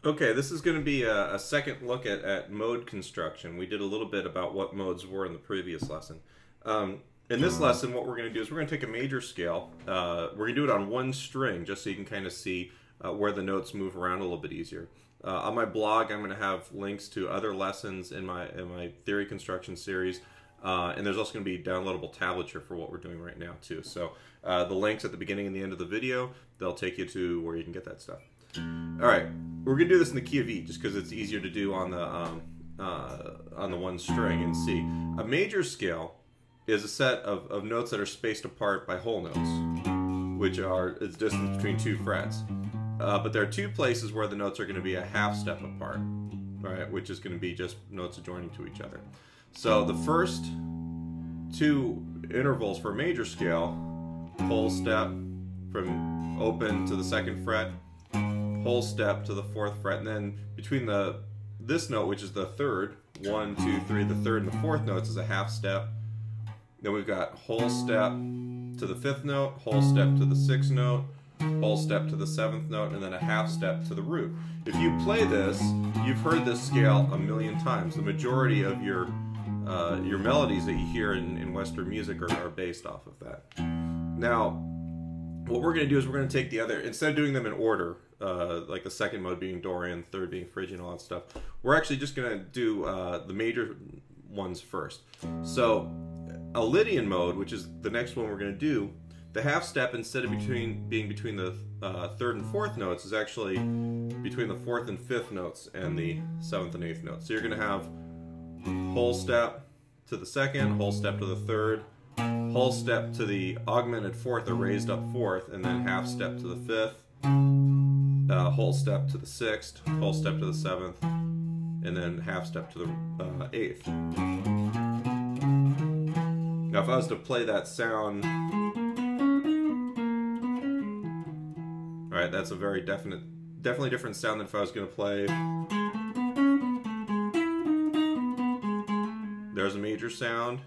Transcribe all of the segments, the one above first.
Okay, this is going to be a second look at mode construction. We did a little bit about what modes were in the previous lesson. In this lesson, what we're going to do is we're going to take a major scale. We're going to do it on one string, just so you can kind of see where the notes move around a little bit easier. On my blog, I'm going to have links to other lessons in my theory construction series, and there's also going to be downloadable tablature for what we're doing right now too. So the links at the beginning and the end of the video, they'll take you to where you can get that stuff. All right, we're gonna do this in the key of E, just because it's easier to do on the one string and C. A major scale is a set of notes that are spaced apart by whole notes, which are its distance between two frets. But there are two places where the notes are going to be a half step apart, right? Which is going to be just notes adjoining to each other. So the first two intervals for a major scale, whole step from open to the second fret, whole step to the fourth fret, and then between this note, which is the third, 1, 2, 3, the third and the fourth notes is a half step. Then we've got whole step to the fifth note, whole step to the sixth note, whole step to the seventh note, and then a half step to the root. If you play this, you've heard this scale a million times. The majority of your melodies that you hear in Western music are based off of that. Now, what we're going to do is we're going to take the other, instead of doing them in order, like the second mode being Dorian, third being Phrygian, all that stuff, we're actually just going to do the major ones first. So a Lydian mode, which is the next one we're going to do, the half step, instead of being between the third and fourth notes, is actually between the fourth and fifth notes and the seventh and eighth notes. So you're going to have whole step to the second, whole step to the third, whole step to the augmented fourth or raised up fourth, and then half step to the fifth, whole step to the sixth, whole step to the seventh, and then half step to the eighth. Now if I was to play that sound, alright, that's a very definitely different sound than if I was going to play. There's a major sound.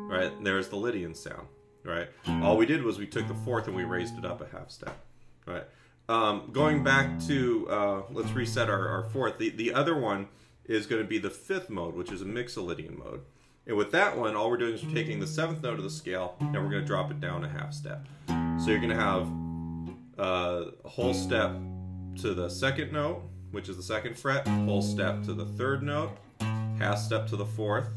Right, there's the Lydian sound, right? All we did was we took the fourth and we raised it up a half step, right? Going back to, let's reset our fourth. The other one is going to be the fifth mode, which is a Mixolydian mode. And with that one, all we're doing is we're taking the seventh note of the scale and we're going to drop it down a half step. So you're going to have a whole step to the second note, which is the second fret, whole step to the third note, half step to the fourth,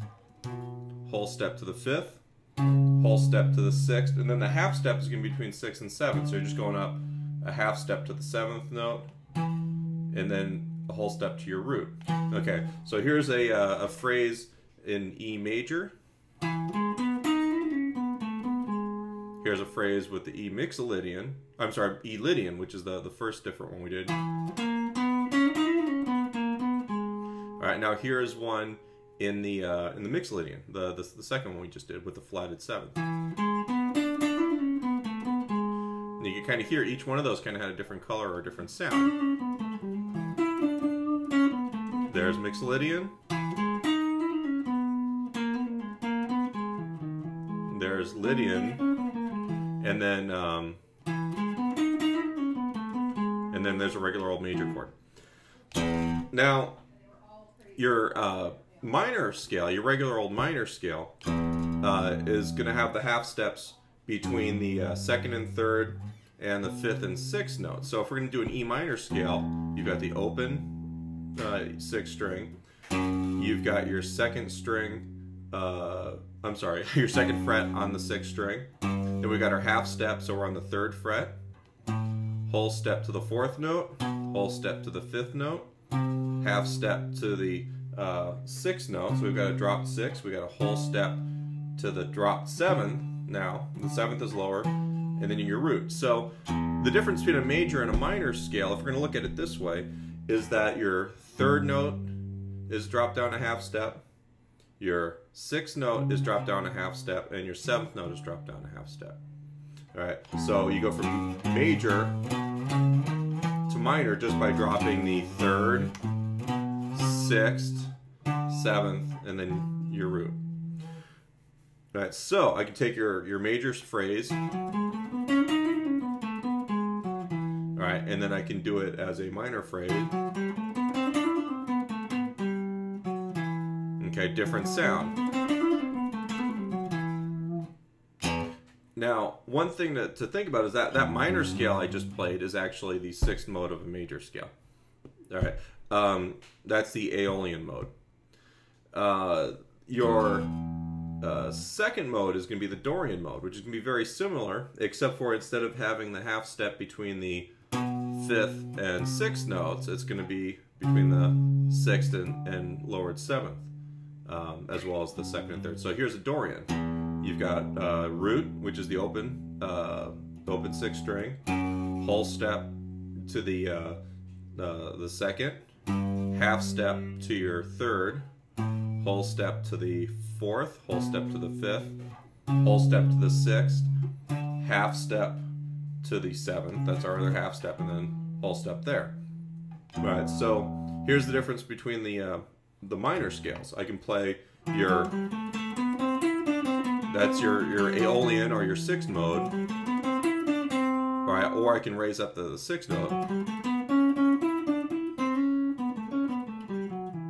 whole step to the fifth, whole step to the sixth, and then the half step is going to be between 6 and 7, so you're just going up a half step to the seventh note, and then a whole step to your root. Okay, so here's a phrase in E major. Here's a phrase with the E Mixolydian. I'm sorry, E Lydian, which is the first different one we did. All right, now here is one in the Mixolydian, the second one we just did with the flatted seventh. And you can kind of hear each one of those kind of had a different color or a different sound. There's Mixolydian. There's Lydian, and then there's a regular old major chord. Now, your minor scale, your regular old minor scale, is going to have the half steps between the second and third and the fifth and sixth notes. So if we're going to do an E minor scale, you've got the open sixth string, you've got your second string, your second fret on the sixth string, then we've got our half step, so we're on the third fret, whole step to the fourth note, whole step to the fifth note, half step to the sixth note, so we've got a dropped sixth, we got a whole step to the dropped seventh. Now the seventh is lower, and then your root. So the difference between a major and a minor scale, if we're going to look at it this way, is that your third note is dropped down a half step, your sixth note is dropped down a half step, and your seventh note is dropped down a half step. All right, so you go from major to minor just by dropping the third, sixth, seventh, and then your root. All right, so I can take your major phrase. All right, and then I can do it as a minor phrase. Okay, different sound. Now, one thing to think about is that minor scale I just played is actually the 6th mode of a major scale. All right, that's the Aeolian mode. Your second mode is going to be the Dorian mode, which is going to be very similar, except for instead of having the half step between the 5th and 6th notes, it's going to be between the 6th and lowered 7th, as well as the 2nd and 3rd. So here's a Dorian. You've got root, which is the open 6th string, whole step to the 2nd, half step to your 3rd, whole step to the 4th, whole step to the 5th, whole step to the 6th, half step to the 7th, that's our other half step, and then whole step there. All right, so here's the difference between the minor scales. I can play that's your Aeolian or your 6th mode, all right, or I can raise up the 6th note.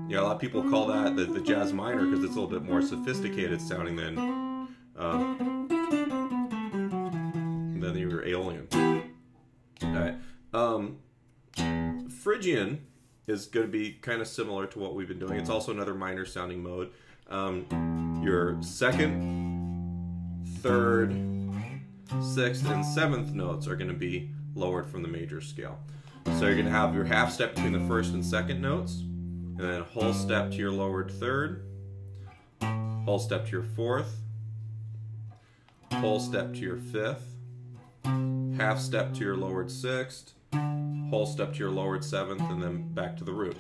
Yeah, a lot of people call that the jazz minor because it's a little bit more sophisticated sounding than your Aeolian. All right. Phrygian is going to be kind of similar to what we've been doing. It's also another minor sounding mode. Your 2nd, 3rd, 6th, and 7th notes are going to be lowered from the major scale. So you're going to have your half step between the 1st and 2nd notes, and then whole step to your lowered 3rd, whole step to your 4th, whole step to your 5th, half step to your lowered 6th, whole step to your lowered 7th, and then back to the root.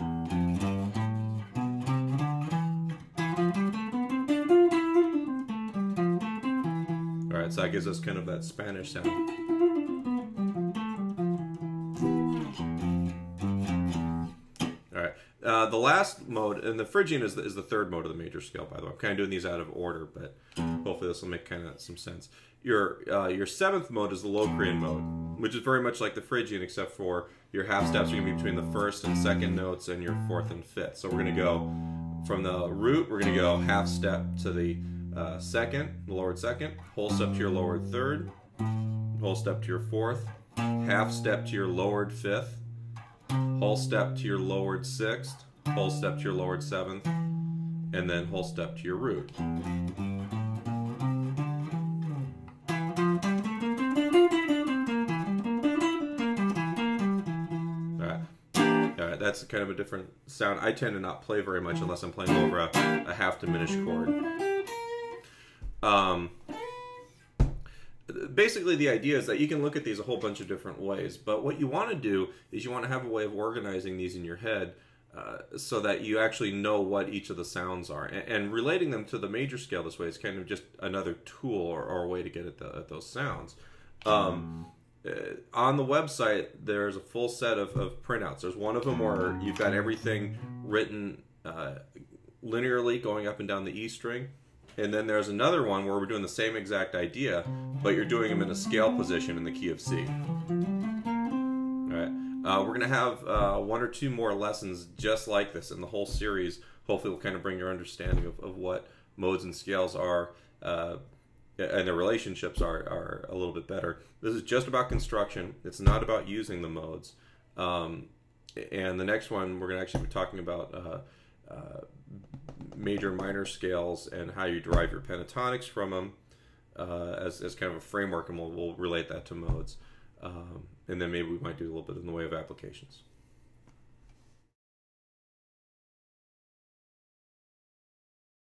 Alright, so that gives us kind of that Spanish sound. Alright, the last mode, and the Phrygian is the 3rd mode of the major scale, by the way. I'm kind of doing these out of order, but hopefully this will make kind of some sense. Your 7th mode is the Locrian mode, which is very much like the Phrygian, except for your half steps are going to be between the 1st and 2nd notes and your 4th and 5th. So we're going to go from the root, we're going to go half step to the 2nd, the lowered 2nd, whole step to your lowered 3rd, whole step to your 4th, half step to your lowered 5th, whole step to your lowered 6th, whole step to your lowered 7th, and then whole step to your root. Alright, that's kind of a different sound. I tend to not play very much unless I'm playing over a half diminished chord. Basically, the idea is that you can look at these a whole bunch of different ways, but what you want to do is you want to have a way of organizing these in your head so that you actually know what each of the sounds are. And relating them to the major scale this way is kind of just another tool or a way to get at those sounds. On the website, there's a full set of printouts. There's one of them where you've got everything written linearly going up and down the E string. And then there's another one where we're doing the same exact idea, but you're doing them in a scale position in the key of C. Alright, we're going to have 1 or 2 more lessons just like this in the whole series. Hopefully will kind of bring your understanding of what modes and scales are, and their relationships are a little bit better. This is just about construction. It's not about using the modes. And the next one, we're going to actually be talking about major and minor scales and how you derive your pentatonics from them as kind of a framework, and we'll relate that to modes. And then maybe we might do a little bit in the way of applications.